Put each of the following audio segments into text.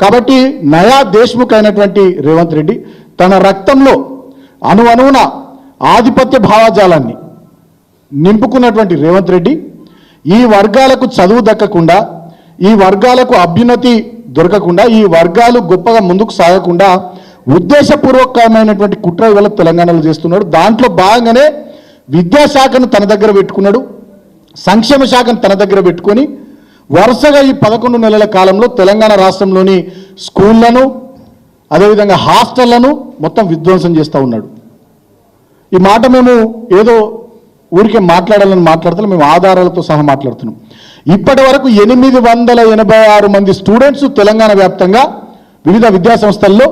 కాబట్టి నయా దేశ్ముఖ్ అయినటువంటి రేవంత్ రెడ్డి తన రక్తంలో అణువణువున ఆధిపత్య భావజాలాన్ని నింపుకున్నటువంటి రేవంత్ రెడ్డి ఈ వర్గాలకు చదువు దక్కకుండా, ఈ వర్గాలకు అభ్యున్నతి దొరకకుండా, ఈ వర్గాలు గొప్పగా ముందుకు సాగకుండా ఉద్దేశపూర్వకమైనటువంటి కుట్ర ఇవాళ తెలంగాణలో చేస్తున్నాడు. దాంట్లో భాగంగానే విద్యాశాఖను తన దగ్గర పెట్టుకున్నాడు, సంక్షేమ శాఖను తన దగ్గర పెట్టుకొని వరుసగా ఈ 11 నెలల కాలంలో తెలంగాణ రాష్ట్రంలోని స్కూళ్లను అదేవిధంగా హాస్టళ్లను మొత్తం విధ్వంసం చేస్తూ ఉన్నాడు. ఈ మాట మేము ఏదో ఊరికే మాట్లాడాలని మాట్లాడుతున్నాం, మేము ఆధారాలతో సహా మాట్లాడుతున్నాం. ఇప్పటి వరకు 886 మంది స్టూడెంట్స్ తెలంగాణ వ్యాప్తంగా వివిధ విద్యా సంస్థల్లో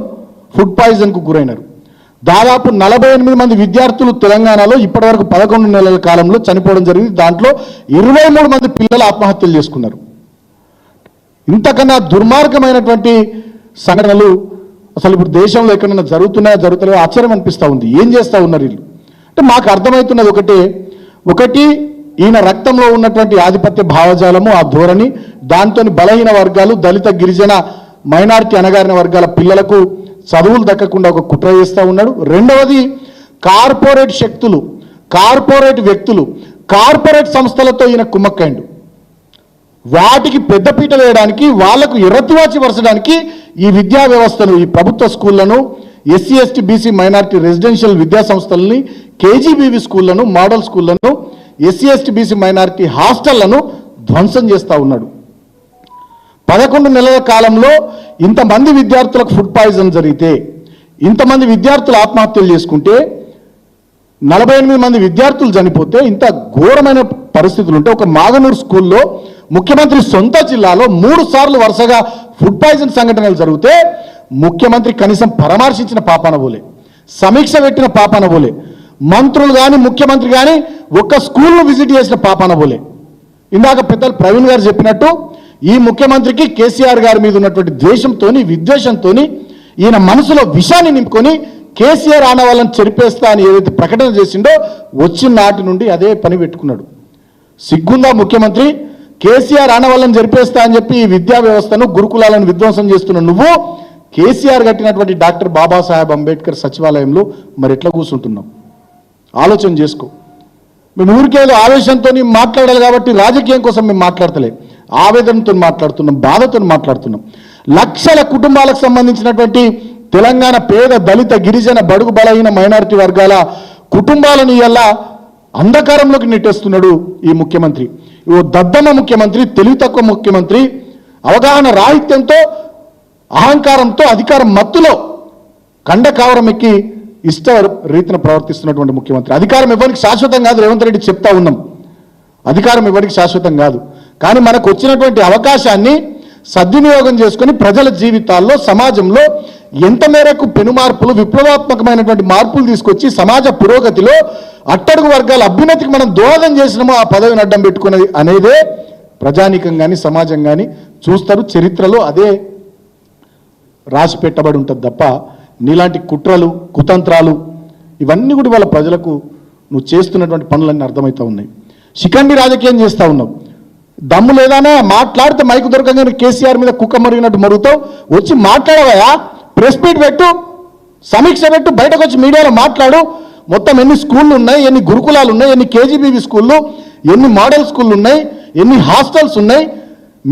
ఫుడ్ పాయిజన్కు గురైనారు. దాదాపు 48 మంది విద్యార్థులు తెలంగాణలో ఇప్పటి వరకు 11 నెలల కాలంలో చనిపోవడం జరిగింది. దాంట్లో 23 మంది పిల్లలు ఆత్మహత్యలు చేసుకున్నారు. ఇంతకన్నా దుర్మార్గమైనటువంటి సంఘటనలు అసలు ఇప్పుడు దేశంలో ఎక్కడైనా జరుగుతున్నాయో ఆశ్చర్యం అనిపిస్తూ ఉంది. ఏం చేస్తూ ఉన్నారు వీళ్ళు అంటే మాకు అర్థమవుతున్నది ఒకటి ఈయన రక్తంలో ఉన్నటువంటి ఆధిపత్య భావజాలము, ఆ ధోరణి, దాంతో బలహీన వర్గాలు, దళిత గిరిజన మైనారిటీ అణగారిన వర్గాల పిల్లలకు చదువులు దక్కకుండా ఒక కుట్ర చేస్తూ ఉన్నాడు. రెండవది కార్పొరేట్ శక్తులు, కార్పొరేట్ వ్యక్తులు, కార్పొరేట్ సంస్థలతో ఈయన కుమ్మక్కైండు. వాటికి పెద్దపీట వేయడానికి, వాళ్లకు ఎర్రతివాచి వరచడానికి ఈ విద్యా వ్యవస్థను, ఈ ప్రభుత్వ స్కూళ్లను, SC ST BC minority residential విద్యా సంస్థలని, కేజీబీవీ స్కూళ్లను, మోడల్ స్కూళ్లను, ఎస్సీ ఎస్టీ బీసీ మైనారిటీ హాస్టళ్లను ధ్వంసం చేస్తూ ఉన్నాడు. 11 నెలల కాలంలో ఇంతమంది విద్యార్థులకు ఫుడ్ పాయిజన్ జరిగితే, ఇంతమంది విద్యార్థులు ఆత్మహత్యలు చేసుకుంటే, 48 మంది విద్యార్థులు చనిపోతే, ఇంత ఘోరమైన పరిస్థితులు ఉంటే, ఒక మాగనూరు స్కూల్లో ముఖ్యమంత్రి సొంత జిల్లాలో 3 సార్లు వరుసగా ఫుడ్ పాయిజన్ సంఘటనలు జరిగితే ముఖ్యమంత్రి కనీసం పరామర్శించిన పాపాన పోలే, సమీక్ష పెట్టిన పాపాన పోలే, మంత్రులు కానీ ముఖ్యమంత్రి కానీ ఒక్క స్కూల్ను విజిట్ చేసిన పాపాన పోలే. ఇందాక పెద్దలు ప్రవీణ్ గారు చెప్పినట్టు ఈ ముఖ్యమంత్రికి కేసీఆర్ గారి మీద ఉన్నటువంటి ద్వేషంతో, విద్వేషంతో ఈయన మనసులో విషాన్ని నింపుకొని కేసీఆర్ ఆనవాళ్ళని చెరిపేస్తా అని ఏదైతే ప్రకటన చేసిండో వచ్చిన నాటి నుండి అదే పని పెట్టుకున్నాడు. సిగ్గుందా ముఖ్యమంత్రి? కేసీఆర్ ఆనవాళ్ళని జరిపేస్తా అని చెప్పి ఈ విద్యా వ్యవస్థను, గురుకులాలను విధ్వంసం చేస్తున్న నువ్వు కేసీఆర్ కట్టినటువంటి డాక్టర్ బాబాసాహెబ్ అంబేద్కర్ సచివాలయంలో మరి ఎట్లా కూర్చుంటున్నావు? ఆలోచన చేసుకో. మేము ఊరికేదో ఆవేశంతో మాట్లాడాలి కాబట్టి రాజకీయం కోసం మేము మాట్లాడతలే, ఆవేదనతో మాట్లాడుతున్నాం, బాధతో మాట్లాడుతున్నాం. లక్షల కుటుంబాలకు సంబంధించినటువంటి తెలంగాణ పేద దళిత గిరిజన బడుగు బలహీన మైనారిటీ వర్గాల కుటుంబాలను ఇలా అంధకారంలోకి నెట్టేస్తున్నాడు ఈ ముఖ్యమంత్రి. ఓ దద్దమ్మ ముఖ్యమంత్రి, తెలివి తక్కువ ముఖ్యమంత్రి, అవగాహన రాహిత్యంతో, అహంకారంతో, అధికారం మత్తులో కండకావరం ఎక్కి ఇష్ట రీతిన ప్రవర్తిస్తున్నటువంటి ముఖ్యమంత్రి. అధికారం ఎవరికి శాశ్వతం కాదు, రేవంత్ రెడ్డి చెప్తా ఉన్నాం. అధికారం ఎవరికి శాశ్వతం కాదు, కానీ మనకు వచ్చినటువంటి అవకాశాన్ని సద్వినియోగం చేసుకొని ప్రజల జీవితాల్లో, సమాజంలో ఎంత మేరకు పెనుమార్పులు, విప్లవాత్మకమైనటువంటి మార్పులు తీసుకొచ్చి సమాజ పురోగతిలో అట్టడుగు వర్గాల అభ్యున్నతికి మనం దోహదం చేసినామో ఆ పదవిని అడ్డం పెట్టుకున్నది అనేదే ప్రజానీకం కానీ సమాజం కానీ చూస్తారు. చరిత్రలో అదే రాసి పెట్టబడి ఉంటుంది తప్ప నీలాంటి కుట్రలు, కుతంత్రాలు ఇవన్నీ కూడా వాళ్ళ ప్రజలకు నువ్వు చేస్తున్నటువంటి పనులన్నీ అర్థమవుతూ ఉన్నాయి. శిఖండి రాజకీయం చేస్తూ ఉన్నావు. దమ్ము లేదానే మాట్లాడితే మైకు దొరకగానే కేసీఆర్ మీద కుక్క మరిగినట్టు మరుగుతావు. వచ్చి మాట్లాడవయా, ప్రెస్ మీట్ పెట్టు, సమీక్ష పెట్టు, బయటకు వచ్చి మీడియాలో మాట్లాడు. మొత్తం ఎన్ని స్కూళ్ళు ఉన్నాయి, ఎన్ని గురుకులాలు ఉన్నాయి, ఎన్ని కేజీబీవీ స్కూళ్ళు, ఎన్ని మోడల్ స్కూళ్ళు ఉన్నాయి, ఎన్ని హాస్టల్స్ ఉన్నాయి,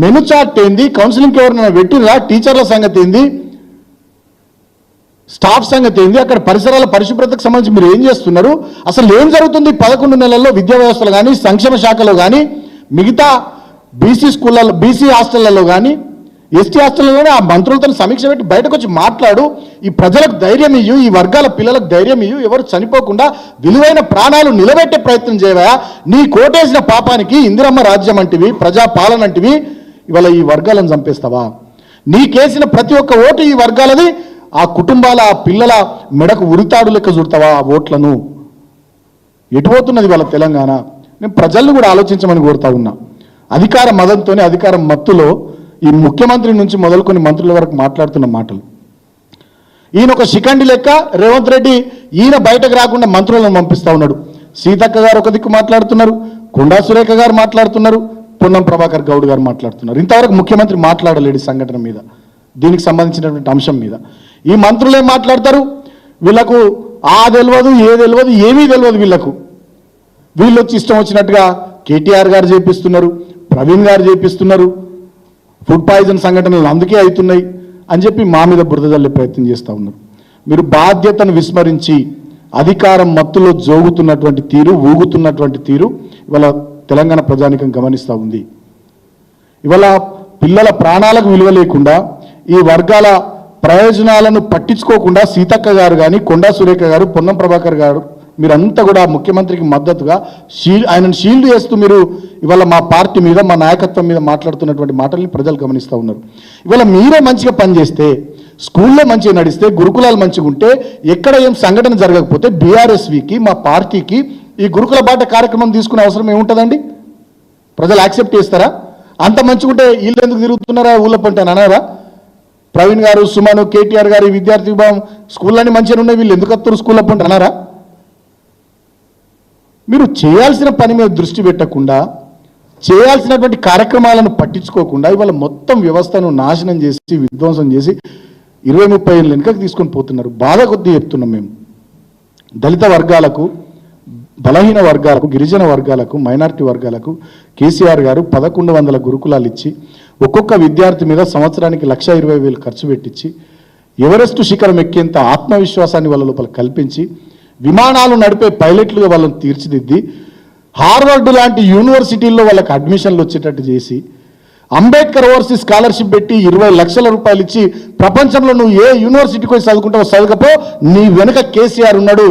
మెను చార్ట్ ఏంది, కౌన్సిలింగ్కి ఎవరైనా పెట్టిరా, టీచర్ల సంగతి ఏంది, స్టాఫ్ సంగతి ఏంది, అక్కడ పరిసరాల పరిశుభ్రతకు సంబంధించి మీరు ఏం చేస్తున్నారు, అసలు ఏం జరుగుతుంది 11 నెలల్లో విద్యా వ్యవస్థలో కానీ, సంక్షేమ శాఖలో కానీ, మిగతా బీసీ స్కూళ్ళలో, బీసీ హాస్టళ్లలో కానీ, ఎస్టీ హాస్టళ్లలో ఆ మంత్రులతో సమీక్ష పెట్టి బయటకు వచ్చి మాట్లాడు. ఈ ప్రజలకు ధైర్యం ఇయ్యు, ఈ వర్గాల పిల్లలకు ధైర్యం ఇయ్యు, ఎవరు చనిపోకుండా విలువైన ప్రాణాలు నిలబెట్టే ప్రయత్నం చేయవా. నీ కోటేసిన పాపానికి ఇందిరమ్మ రాజ్యం అంటివి, ప్రజాపాలన అంటివి, ఇవాళ ఈ వర్గాలను చంపేస్తావా? నీకేసిన ప్రతి ఒక్క ఓటు ఈ వర్గాలది, ఆ కుటుంబాల, ఆ పిల్లల మెడకు ఉరితాడు లెక్క చూడతావా ఆ ఓట్లను? ఎటుపోతున్నది వాళ్ళ తెలంగాణ? నేను ప్రజల్ని కూడా ఆలోచించమని కోరుతా ఉన్నా. అధికార మదంతోనే, అధికారం మత్తులో ఈ ముఖ్యమంత్రి నుంచి మొదలుకొని మంత్రుల వరకు మాట్లాడుతున్న మాటలు. ఈయన ఒక శిఖండి లెక్క రేవంత్ రెడ్డి, ఈయన బయటకు రాకుండా మంత్రులను పంపిస్తూ ఉన్నాడు. సీతక్క గారు ఒక దిక్కు మాట్లాడుతున్నారు, కొండా సురేఖ గారు మాట్లాడుతున్నారు, పొన్నం ప్రభాకర్ గౌడ్ గారు మాట్లాడుతున్నారు. ఇంతవరకు ముఖ్యమంత్రి మాట్లాడలేడు సంఘటన మీద. దీనికి సంబంధించినటువంటి అంశం మీద ఈ మంత్రులు ఏం మాట్లాడతారు? వీళ్ళకు ఆ తెలియదు, ఏ తెలియదు, ఏమీ తెలియదు వీళ్ళకు. వీళ్ళు వచ్చి ఇష్టం వచ్చినట్టుగా కేటీఆర్ గారు చేపిస్తున్నారు, ప్రవీణ్ గారు చేపిస్తున్నారు, ఫుడ్ పాయిజన్ సంఘటనలు అందుకే అవుతున్నాయి అని చెప్పి మా మీద బురద జల్లే ప్రయత్నం చేస్తూ ఉన్నారు. మీరు బాధ్యతను విస్మరించి అధికారం మత్తులో జోగుతున్నటువంటి తీరు, ఊగుతున్నటువంటి తీరు ఇవాళ తెలంగాణ ప్రజానికం గమనిస్తూ ఉంది. ఇవాళ పిల్లల ప్రాణాలకు విలువ లేకుండా ఈ వర్గాల ప్రయోజనాలను పట్టించుకోకుండా సీతక్క గారు కానీ, కొండా సురేఖ గారు, పొన్నం ప్రభాకర్ గారు మీరంతా కూడా ముఖ్యమంత్రికి మద్దతుగా ఆయనను షీల్డ్ చేస్తూ మీరు ఇవాళ మా పార్టీ మీద, మా నాయకత్వం మీద మాట్లాడుతున్నటువంటి మాటల్ని ప్రజలు గమనిస్తూ ఉన్నారు. ఇవాళ మీరే మంచిగా పనిచేస్తే, స్కూల్లో మంచిగా నడిస్తే, గురుకులాలు మంచిగా ఉంటే, ఎక్కడ ఏం సంఘటన జరగకపోతే బీఆర్ఎస్వికి, మా పార్టీకి ఈ గురుకుల బాట కార్యక్రమం తీసుకునే అవసరం ఏముంటుందండి? ప్రజలు యాక్సెప్ట్ చేస్తారా? అంత మంచిగుంటే వీళ్ళు ఎందుకు తిరుగుతున్నారా ఊళ్ళో పంటే అన్నారా? ప్రవీణ్ గారు, సుమను, కేటీఆర్ గారు విద్యార్థి విభాగం స్కూళ్ళన్నీ మంచిగా ఉన్నాయి, వీళ్ళు ఎందుకు వస్తారు స్కూల్లో పంటే అన్నారా? మీరు చేయాల్సిన పని మీద దృష్టి పెట్టకుండా, చేయాల్సినటువంటి కార్యక్రమాలను పట్టించుకోకుండా ఇవాళ మొత్తం వ్యవస్థను నాశనం చేసి, విధ్వంసం చేసి 20-30 ఏళ్ళ వెనుకకు తీసుకొని పోతున్నారు. బాధ కొద్దీ చెప్తున్నాం మేము. దళిత వర్గాలకు, బలహీన వర్గాలకు, గిరిజన వర్గాలకు, మైనారిటీ వర్గాలకు కేసీఆర్ గారు 1100 గురుకులాలు ఇచ్చి ఒక్కొక్క విద్యార్థి మీద సంవత్సరానికి 1,20,000 ఖర్చు పెట్టించి ఎవరెస్ట్ శిఖరం ఎక్కేంత ఆత్మవిశ్వాసాన్ని వాళ్ళ లోపల కల్పించి విమానాలు నడిపే పైలట్లుగా వాళ్ళని తీర్చిదిద్ది హార్వర్డ్ లాంటి యూనివర్సిటీల్లో వాళ్ళకి అడ్మిషన్లు వచ్చేటట్టు చేసి అంబేద్కర్ ఓవర్సీస్ స్కాలర్షిప్ పెట్టి 20 లక్షల రూపాయలు ఇచ్చి ప్రపంచంలో నువ్వు ఏ యూనివర్సిటీకి పోయి చదువుకుంటావో చదువుకపో, నీ వెనుక కేసీఆర్ ఉన్నాడు,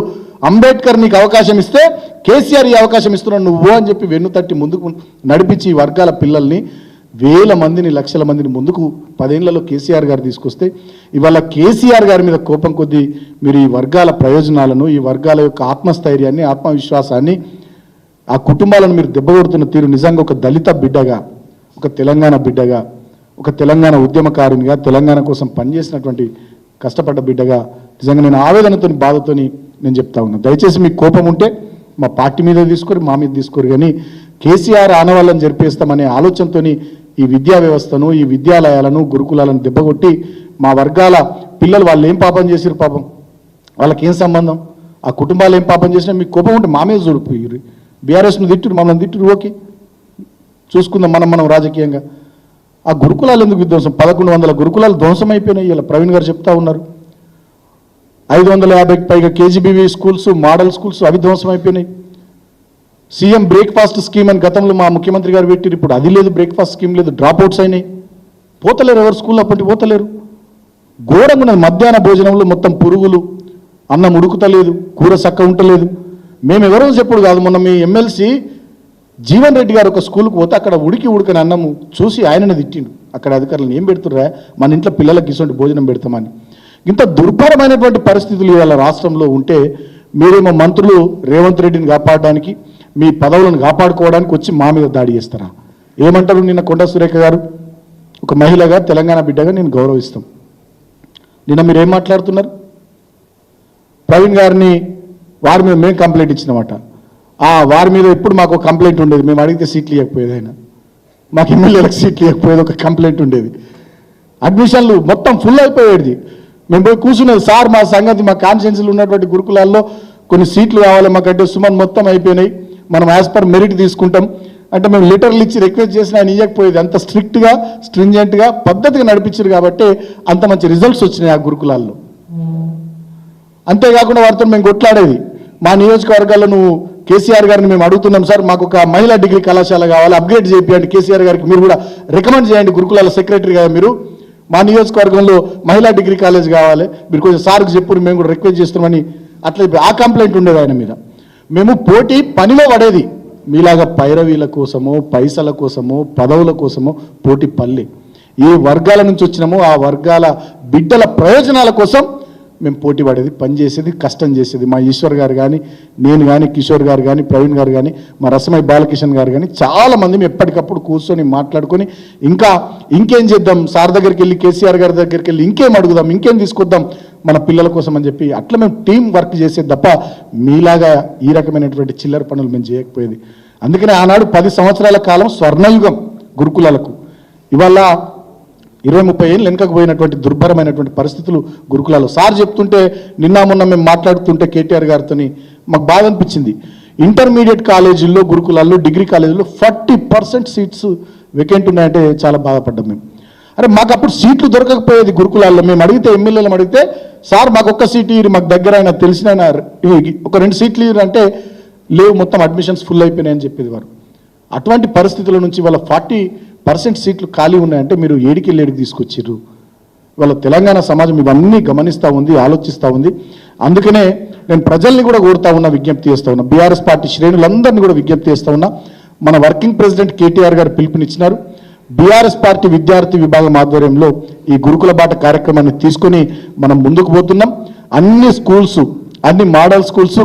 అంబేద్కర్ నీకు అవకాశం ఇస్తే కేసీఆర్ ఈ అవకాశం ఇస్తున్నాడు నువ్వు అని చెప్పి వెన్ను తట్టి ముందుకు నడిపించి ఈ వర్గాల పిల్లల్ని వేల మందిని, లక్షల మందిని ముందుకు 10 ఏళ్లలో కేసీఆర్ గారు తీసుకొస్తే ఇవాళ కేసీఆర్ గారి మీద కోపం కొద్దీ మీరు ఈ వర్గాల ప్రయోజనాలను, ఈ వర్గాల యొక్క ఆత్మస్థైర్యాన్ని, ఆత్మవిశ్వాసాన్ని, ఆ కుటుంబాలను మీరు దెబ్బకొడుతున్న తీరు నిజంగా ఒక దళిత బిడ్డగా, ఒక తెలంగాణ బిడ్డగా, ఒక తెలంగాణ ఉద్యమకారునిగా, తెలంగాణ కోసం పనిచేసినటువంటి కష్టపడ్డ బిడ్డగా నిజంగా నేను ఆవేదనతోని, బాధతోని నేను చెప్తా ఉన్నాను. దయచేసి మీకు కోపం ఉంటే మా పార్టీ మీద తీసుకోరు, మా మీద తీసుకోరు, కానీ కేసీఆర్ ఆనవాళ్ళని జరిపేస్తామనే ఆలోచనతో ఈ విద్యా వ్యవస్థను, ఈ విద్యాలయాలను, గురుకులాలను దెబ్బకొట్టి మా వర్గాల పిల్లలు వాళ్ళు ఏం పాపం చేసిరు, పాపం వాళ్ళకి ఏం సంబంధం, ఆ కుటుంబాలు ఏం పాపం చేసినా మీకు కోపం ఉంటే మా మీద చూడిపోయి బీఆర్ఎస్ను తిట్టురు, మమ్మల్ని తిట్టురు, ఓకే చూసుకుందాం మనం రాజకీయంగా. ఆ గురుకులాలు ఎందుకు విధ్వంసం? 1100 గురుకులాలు ధ్వంసం అయిపోయినాయి. ఇలా ప్రవీణ్ గారు చెప్తా ఉన్నారు. 550కి పైగా కేజీబీవీ స్కూల్స్, మోడల్ స్కూల్స్ అవి ధ్వంసం అయిపోయినాయి. సీఎం బ్రేక్ఫాస్ట్ స్కీమ్ అని గతంలో మా ముఖ్యమంత్రి గారు పెట్టారు, ఇప్పుడు అది లేదు, బ్రేక్ఫాస్ట్ స్కీమ్ లేదు, డ్రాప్అవుట్స్ అయినాయి, పోతలేరు, ఎవరు స్కూల్లో అప్పటి పోతలేరు. ఘోరంగా ఉన్నది. మధ్యాహ్న భోజనంలో మొత్తం పురుగులు, అన్నం ఉడుకుతలేదు, కూర చక్క ఉంటలేదు. మేము ఎవరో చెప్పుడు కాదు, మొన్న మీ ఎమ్మెల్సీ జీవన్ రెడ్డి గారు ఒక స్కూల్కి పోతే అక్కడ ఉడకని అన్నము చూసి ఆయననే తిట్టిండు. అక్కడ అధికారులను ఏం పెడుతుర్రా, మన ఇంట్లో పిల్లలకి ఇటువంటి భోజనం పెడతామని. ఇంత దుర్భరమైనటువంటి పరిస్థితులు ఇవాళ రాష్ట్రంలో ఉంటే మీరేమో మంత్రులు రేవంత్ రెడ్డిని కాపాడడానికి, మీ పదవులను కాపాడుకోవడానికి వచ్చి మా మీద దాడి చేస్తారా? ఏమంటారు? నిన్న కొండా సురేఖ గారు ఒక మహిళగా, తెలంగాణ బిడ్డగా నేను గౌరవిస్తాం. నిన్న మీరు ఏం మాట్లాడుతున్నారు? ప్రవీణ్ గారిని వారి మీద మేము కంప్లైంట్ ఇచ్చినమాట. వారి మీద ఎప్పుడు మాకు ఒక కంప్లైంట్ ఉండేది, మేము అడిగితే సీట్లు ఇవ్వకపోయేది, ఆయన మాకు ఎమ్మెల్యేలకు సీట్లు ఇవ్వకపోయేది, ఒక కంప్లైంట్ ఉండేది. అడ్మిషన్లు మొత్తం ఫుల్ అయిపోయేది. మేము పోయి కూర్చున్నది, సార్ మా సంగతి, మా కాన్స్టిట్యున్సీలో ఉన్నటువంటి గురుకులాల్లో కొన్ని సీట్లు కావాలి మాకంటే, సుమన్ మొత్తం అయిపోయినాయి, మనం యాజ్ పర్ మెరిట్ తీసుకుంటాం అంటే మేము లెటర్లు ఇచ్చి రిక్వెస్ట్ చేసిన ఆయన ఇవ్వకపోయేది. అంత స్ట్రిక్ట్గా, స్ట్రింజెంట్గా, పద్ధతిగా నడిపించారు కాబట్టి అంత మంచి రిజల్ట్స్ వచ్చినాయి ఆ గురుకులాల్లో. అంతేకాకుండా వారితో మేము కొట్లాడేది, మా నియోజకవర్గాల్లో నువ్వు కేసీఆర్ గారిని మేము అడుగుతున్నాం సార్, మాకు ఒక మహిళా డిగ్రీ కళాశాల కావాలి, అప్గ్రేడ్ చేయండి కేసీఆర్ గారికి, మీరు కూడా రికమెండ్ చేయండి, గురుకులాల సెక్రటరీ కదా మీరు, మా నియోజకవర్గంలో మహిళా డిగ్రీ కాలేజ్ కావాలి, మీరు కొంచెం సార్కి చెప్పు, మేము కూడా రిక్వెస్ట్ చేస్తున్నామని. అట్లా ఆ కంప్లైంట్ ఉండేది ఆయన మీద. మేము పోటీ పనిలో పడేది, మీలాగా పైరవీల కోసమో, పైసల కోసమో, పదవుల కోసమో పోటీ పల్లె. ఏ వర్గాల నుంచి వచ్చినామో ఆ వర్గాల బిడ్డల ప్రయోజనాల కోసం మేము పోటీ పడేది, పనిచేసేది, కష్టం చేసేది. మా ఈశ్వర్ గారు కానీ, నేను కానీ, కిషోర్ గారు కానీ, ప్రవీణ్ గారు కానీ, మా రసమై బాలకిషన్ గారు కానీ చాలామంది మేము ఎప్పటికప్పుడు కూర్చొని మాట్లాడుకొని ఇంకేం చేద్దాం, సార్ దగ్గరికి వెళ్ళి, కేసీఆర్ గారి దగ్గరికి వెళ్ళి ఇంకేం అడుగుదాం, ఇంకేం తీసుకొద్దాం మన పిల్లల కోసం అని చెప్పి అట్లా మేము టీం వర్క్ చేసేది తప్ప మీలాగా ఈ రకమైనటువంటి చిల్లర పనులు మేము చేయకపోయేది. అందుకని ఆనాడు 10 సంవత్సరాల కాలం స్వర్ణయుగం గురుకులాలకు. ఇవాళ 20-30 ఏళ్ళు వెనుకకు పోయినటువంటి దుర్భరమైనటువంటి పరిస్థితులు గురుకులాల్లో. సార్ చెప్తుంటే నిన్న మొన్న మేము మాట్లాడుతుంటే కేటీఆర్ గారితో మాకు బాధ అనిపించింది. ఇంటర్మీడియట్ కాలేజీల్లో, గురుకులాల్లో, డిగ్రీ కాలేజీల్లో 40% సీట్స్ వేకెంట్ ఉన్నాయంటే చాలా బాధపడ్డాం మేము. అరే మాకు అప్పుడు సీట్లు దొరకకపోయేది గురుకులాల్లో. మేము అడిగితే, ఎమ్మెల్యేలు అడిగితే, సార్ మాకు ఒక్క సీటు ఇరు, మాకు దగ్గర అయినా తెలిసిన ఒక 2 సీట్లు ఇరు అంటే లేవు, మొత్తం అడ్మిషన్స్ ఫుల్ అయిపోయినాయని చెప్పేది వారు. అటువంటి పరిస్థితుల నుంచి వాళ్ళ 40% సీట్లు ఖాళీ ఉన్నాయంటే మీరు ఏడికి తీసుకొచ్చిర్రు. వాళ్ళ తెలంగాణ సమాజం ఇవన్నీ గమనిస్తూ ఉంది, ఆలోచిస్తూ ఉంది. అందుకనే నేను ప్రజల్ని కూడా కోరుతా ఉన్నా, విజ్ఞప్తి చేస్తూ ఉన్నా, బీఆర్ఎస్ పార్టీ శ్రేణులందరినీ కూడా విజ్ఞప్తి చేస్తూ ఉన్నా. మన వర్కింగ్ ప్రెసిడెంట్ కేటీఆర్ గారు పిలుపునిచ్చినారు. బీఆర్ఎస్ పార్టీ విద్యార్థి విభాగం ఆధ్వర్యంలో ఈ గురుకుల బాట కార్యక్రమాన్ని తీసుకొని మనం ముందుకు పోతున్నాం. అన్ని స్కూల్స్, అన్ని మోడల్ స్కూల్స్,